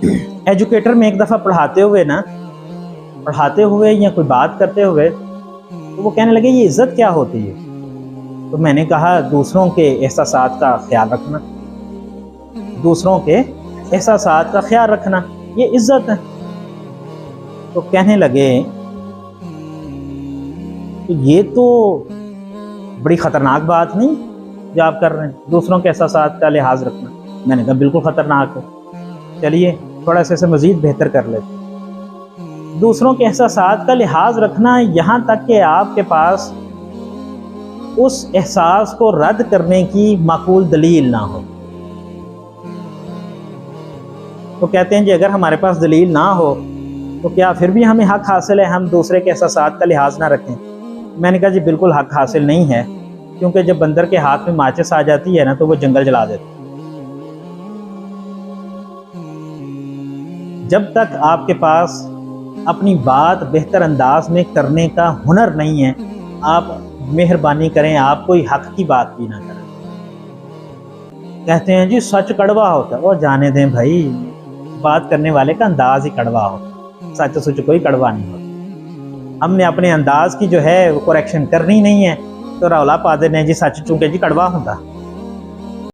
Educator में एक दफ़ा पढ़ाते हुए या कोई बात करते हुए तो वो कहने लगे ये इज़्ज़त क्या होती है। तो मैंने कहा दूसरों के एहसासात का ख्याल रखना, दूसरों के एहसासात का ख्याल रखना ये इज़्ज़त है। तो कहने लगे कि ये तो बड़ी ख़तरनाक बात नहीं जो आप कर रहे हैं, दूसरों के एहसासात का लिहाज रखना। मैंने कहा बिल्कुल ख़तरनाक है, चलिए थोड़ा सा इसे मज़ीद बेहतर कर लेते। दूसरों के एहसासात का लिहाज रखना यहाँ तक कि आपके पास उस एहसास को रद्द करने की माकूल दलील ना हो। तो कहते हैं जी अगर हमारे पास दलील ना हो तो क्या फिर भी हमें हक हासिल है हम दूसरे के एहसासात का लिहाज ना रखें। मैंने कहा जी बिल्कुल हक हासिल नहीं है, क्योंकि जब बंदर के हाथ में माचिस आ जाती है ना तो वो जंगल जला देता है। जब तक आपके पास अपनी बात बेहतर अंदाज में करने का हुनर नहीं है, आप मेहरबानी करें आप कोई हक की बात भी ना करें। कहते हैं जी सच कड़वा होता है, वो जाने दें भाई, बात करने वाले का अंदाज ही कड़वा होता है, सच सच कोई कड़वा नहीं होता। हमने अपने अंदाज की जो है वो करेक्शन करनी नहीं है तो रौला पा देने जी सच चूंकि जी कड़वा होता।